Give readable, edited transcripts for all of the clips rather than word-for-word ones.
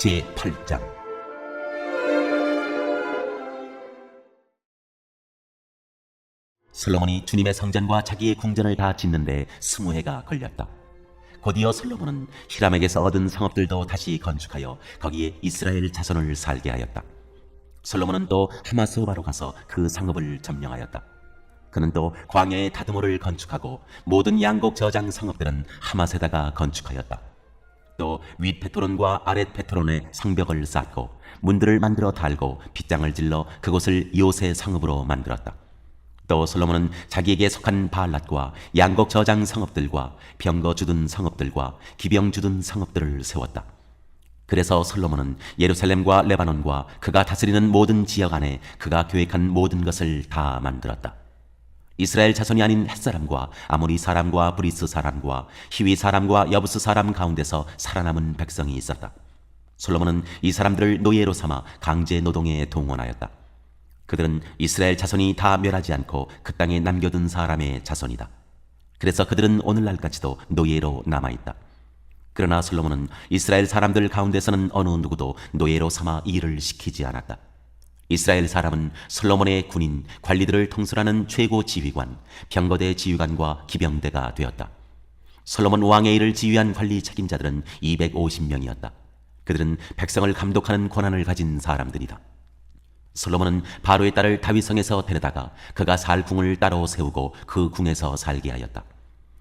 제8장. 솔로몬이 주님의 성전과 자기의 궁전을 다 짓는데 20해가 걸렸다. 곧이어 솔로몬은 히람에게서 얻은 성읍들도 다시 건축하여 거기에 이스라엘 자손을 살게 하였다. 솔로몬은 또 하마스바로 가서 그 성읍을 점령하였다. 그는 또 광야의 다드모를 건축하고 모든 양곡 저장 성읍들은 하마세다가 건축하였다. 또 윗 베토론과 아랫 베토론에 성벽을 쌓고 문들을 만들어 달고 빗장을 질러 그곳을 요새 성읍으로 만들었다. 또 솔로몬은 자기에게 속한 바알랏과 양곡 저장 성읍들과 병거 주둔 성읍들과 기병 주둔 성읍들을 세웠다. 그래서 솔로몬은 예루살렘과 레바논과 그가 다스리는 모든 지역 안에 그가 계획한 모든 것을 다 만들었다. 이스라엘 자손이 아닌 햇사람과 아모리 사람과 브리스 사람과 히위 사람과 여부스 사람 가운데서 살아남은 백성이 있었다. 솔로몬은 이 사람들을 노예로 삼아 강제 노동에 동원하였다. 그들은 이스라엘 자손이 다 멸하지 않고 그 땅에 남겨둔 사람의 자손이다. 그래서 그들은 오늘날까지도 노예로 남아있다. 그러나 솔로몬은 이스라엘 사람들 가운데서는 어느 누구도 노예로 삼아 일을 시키지 않았다. 이스라엘 사람은 솔로몬의 군인, 관리들을 통솔하는 최고 지휘관, 병거대 지휘관과 기병대가 되었다. 솔로몬 왕의 일을 지휘한 관리 책임자들은 250명이었다. 그들은 백성을 감독하는 권한을 가진 사람들이다. 솔로몬은 바로의 딸을 다윗성에서 데려다가 그가 살 궁을 따로 세우고 그 궁에서 살게 하였다.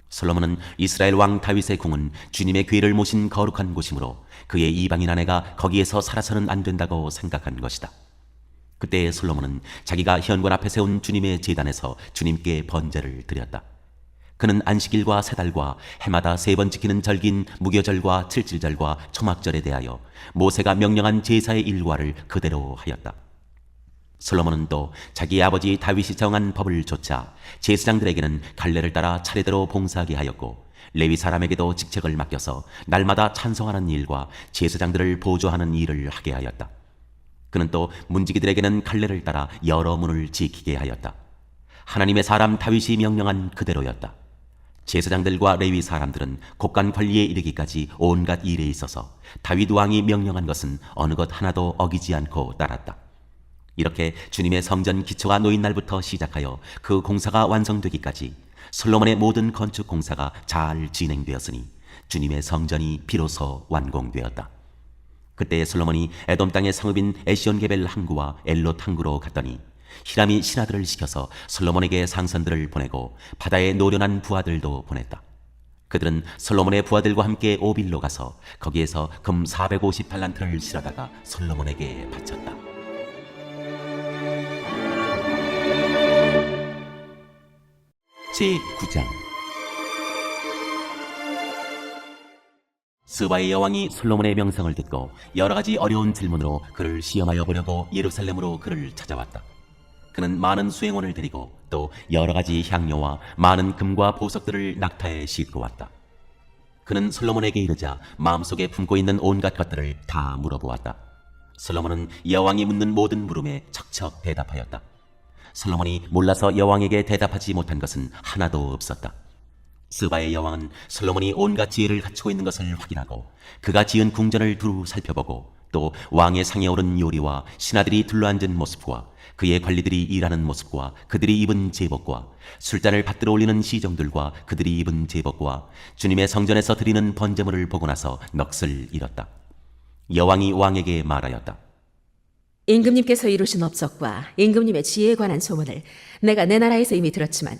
솔로몬은 이스라엘 왕 다윗의 궁은 주님의 궤를 모신 거룩한 곳이므로 그의 이방인 아내가 거기에서 살아서는 안 된다고 생각한 것이다. 그때 솔로몬은 자기가 현관 앞에 세운 주님의 제단에서 주님께 번제를 드렸다. 그는 안식일과 세 달과 해마다 3번 지키는 절기인 무교절과 칠칠절과 초막절에 대하여 모세가 명령한 제사의 일과를 그대로 하였다. 솔로몬은 또 자기 아버지 다윗이 정한 법을 좇아 제사장들에게는 갈례를 따라 차례대로 봉사하게 하였고 레위 사람에게도 직책을 맡겨서 날마다 찬송하는 일과 제사장들을 보조하는 일을 하게 하였다. 그는 또 문지기들에게는 갈례를 따라 여러 문을 지키게 하였다. 하나님의 사람 다윗이 명령한 그대로였다. 제사장들과 레위 사람들은 곡간 관리에 이르기까지 온갖 일에 있어서 다윗 왕이 명령한 것은 어느 것 하나도 어기지 않고 따랐다. 이렇게 주님의 성전 기초가 놓인 날부터 시작하여 그 공사가 완성되기까지 솔로몬의 모든 건축 공사가 잘 진행되었으니 주님의 성전이 비로소 완공되었다. 그때 솔로몬이 에돔 땅의 성읍인 에시온게벨 항구와 엘롯 항구로 갔더니 히람이 신하들을 시켜서 솔로몬에게 상선들을 보내고 바다에 노련한 부하들도 보냈다. 그들은 솔로몬의 부하들과 함께 오빌로 가서 거기에서 금 450달란트를 실어다가 솔로몬에게 바쳤다. 제9장. 스바의 여왕이 솔로몬의 명성을 듣고 여러 가지 어려운 질문으로 그를 시험하여 보려고 예루살렘으로 그를 찾아왔다. 그는 많은 수행원을 데리고 또 여러 가지 향료와 많은 금과 보석들을 낙타에 싣고 왔다. 그는 솔로몬에게 이르자 마음속에 품고 있는 온갖 것들을 다 물어보았다. 솔로몬은 여왕이 묻는 모든 물음에 척척 대답하였다. 솔로몬이 몰라서 여왕에게 대답하지 못한 것은 하나도 없었다. 스바의 여왕은 솔로몬이 온갖 지혜를 갖추고 있는 것을 확인하고 그가 지은 궁전을 두루 살펴보고 또 왕의 상에 오른 요리와 신하들이 둘러앉은 모습과 그의 관리들이 일하는 모습과 그들이 입은 제복과 술잔을 받들어 올리는 시종들과 그들이 입은 제복과 주님의 성전에서 드리는 번제물을 보고 나서 넋을 잃었다. 여왕이 왕에게 말하였다. 임금님께서 이루신 업적과 임금님의 지혜에 관한 소문을 내가 내 나라에서 이미 들었지만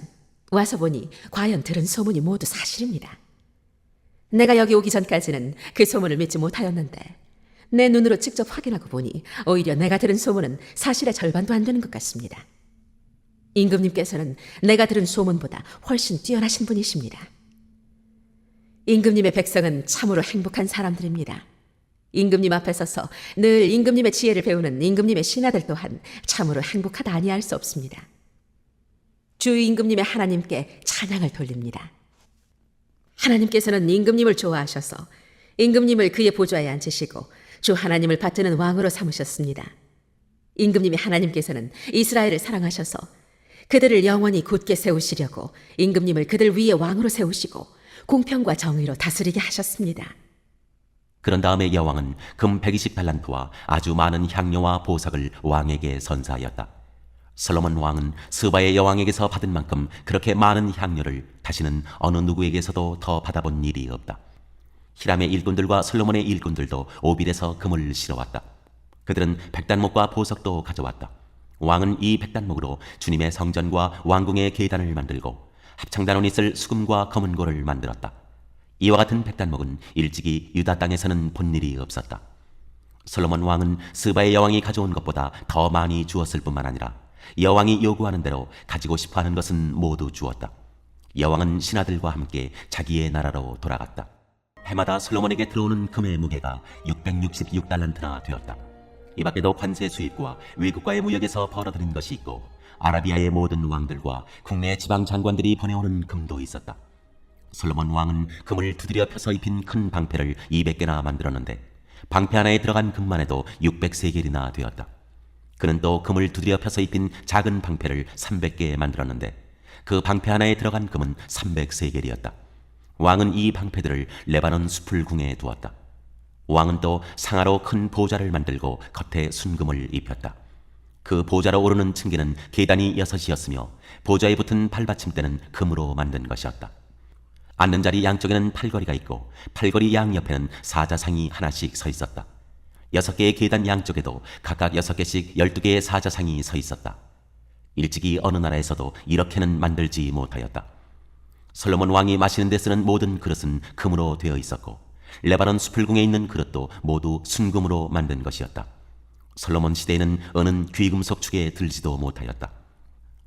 와서 보니 과연 들은 소문이 모두 사실입니다. 내가 여기 오기 전까지는 그 소문을 믿지 못하였는데 내 눈으로 직접 확인하고 보니 오히려 내가 들은 소문은 사실의 절반도 안 되는 것 같습니다. 임금님께서는 내가 들은 소문보다 훨씬 뛰어나신 분이십니다. 임금님의 백성은 참으로 행복한 사람들입니다. 임금님 앞에 서서 늘 임금님의 지혜를 배우는 임금님의 신하들 또한 참으로 행복하다 아니할 수 없습니다. 주 임금님의 하나님께 찬양을 돌립니다. 하나님께서는 임금님을 좋아하셔서 임금님을 그의 보좌에 앉으시고 주 하나님을 받드는 왕으로 삼으셨습니다. 임금님의 하나님께서는 이스라엘을 사랑하셔서 그들을 영원히 굳게 세우시려고 임금님을 그들 위에 왕으로 세우시고 공평과 정의로 다스리게 하셨습니다. 그런 다음에 여왕은 금 120달란트와 아주 많은 향료와 보석을 왕에게 선사하였다. 솔로몬 왕은 스바의 여왕에게서 받은 만큼 그렇게 많은 향료를 다시는 어느 누구에게서도 더 받아본 일이 없다. 히람의 일꾼들과 솔로몬의 일꾼들도 오빌에서 금을 실어왔다. 그들은 백단목과 보석도 가져왔다. 왕은 이 백단목으로 주님의 성전과 왕궁의 계단을 만들고 합창단원이 쓸 수금과 검은고를 만들었다. 이와 같은 백단목은 일찍이 유다 땅에서는 본 일이 없었다. 솔로몬 왕은 스바의 여왕이 가져온 것보다 더 많이 주었을 뿐만 아니라 여왕이 요구하는 대로 가지고 싶어하는 것은 모두 주었다. 여왕은 신하들과 함께 자기의 나라로 돌아갔다. 해마다 솔로몬에게 들어오는 금의 무게가 666달란트나 되었다. 이 밖에도 관세 수입과 외국과의 무역에서 벌어들인 것이 있고 아라비아의 모든 왕들과 국내 지방 장관들이 보내오는 금도 있었다. 솔로몬 왕은 금을 두드려 펴서 입힌 큰 방패를 200개나 만들었는데 방패 하나에 들어간 금만 해도 600세겔이나 되었다. 그는 또 금을 두드려 펴서 입힌 작은 방패를 300개 만들었는데 그 방패 하나에 들어간 금은 300세겔이었다. 왕은 이 방패들을 레바논 수풀궁에 두었다. 왕은 또 상하로 큰 보좌를 만들고 겉에 순금을 입혔다. 그 보좌로 오르는 층계는 계단이 6이었으며 보좌에 붙은 발받침대는 금으로 만든 것이었다. 앉는 자리 양쪽에는 팔걸이가 있고 팔걸이 양옆에는 사자상이 하나씩 서 있었다. 6개의 계단 양쪽에도 각각 6개씩 12개의 사자상이 서 있었다. 일찍이 어느 나라에서도 이렇게는 만들지 못하였다. 솔로몬 왕이 마시는 데 쓰는 모든 그릇은 금으로 되어 있었고 레바논 수풀궁에 있는 그릇도 모두 순금으로 만든 것이었다. 솔로몬 시대에는 어느 귀금속 축에 들지도 못하였다.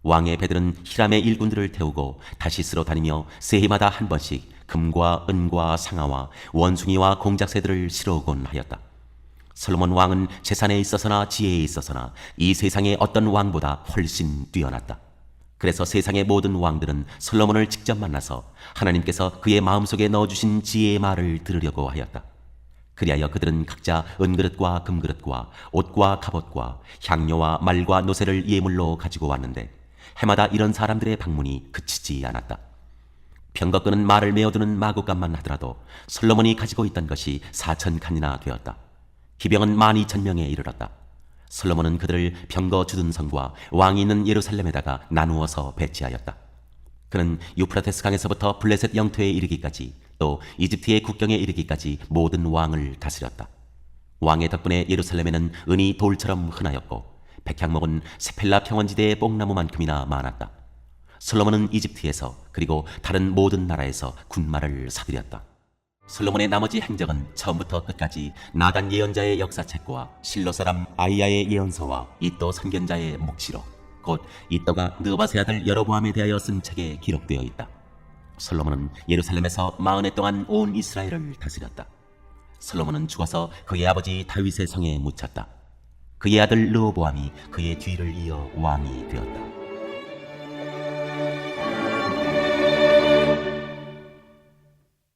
왕의 배들은 히람의 일꾼들을 태우고 다시스로 다니며 새해마다 한 번씩 금과 은과 상아와 원숭이와 공작새들을 실어오곤 하였다. 솔로몬 왕은 재산에 있어서나 지혜에 있어서나 이 세상의 어떤 왕보다 훨씬 뛰어났다. 그래서 세상의 모든 왕들은 솔로몬을 직접 만나서 하나님께서 그의 마음속에 넣어주신 지혜의 말을 들으려고 하였다. 그리하여 그들은 각자 은그릇과 금그릇과 옷과 갑옷과 향료와 말과 노새를 예물로 가지고 왔는데 해마다 이런 사람들의 방문이 그치지 않았다. 병거 끄는 말을 메어두는 마구간만 하더라도 솔로몬이 가지고 있던 것이 4,000칸이나 되었다. 기병은 12,000명에 이르렀다. 솔로몬은 그들을 병거 주둔 성과 왕이 있는 예루살렘에다가 나누어서 배치하였다. 그는 유프라테스 강에서부터 블레셋 영토에 이르기까지 또 이집트의 국경에 이르기까지 모든 왕을 다스렸다. 왕의 덕분에 예루살렘에는 은이 돌처럼 흔하였고 백향목은 세펠라 평원지대의 뽕나무만큼이나 많았다. 솔로몬은 이집트에서 그리고 다른 모든 나라에서 군마를 사들였다. 솔로몬의 나머지 행적은 처음부터 끝까지 나단 예언자의 역사책과 실로 사람 아이야의 예언서와 이또 선견자의 묵시록 곧 이또가 느바세 아들 여로보암에 대하여 쓴 책에 기록되어 있다. 솔로몬은 예루살렘에서 40해 동안 온 이스라엘을 다스렸다. 솔로몬은 죽어서 그의 아버지 다윗의 성에 묻혔다. 그의 아들 르호보암이 그의 뒤를 이어 왕이 되었다.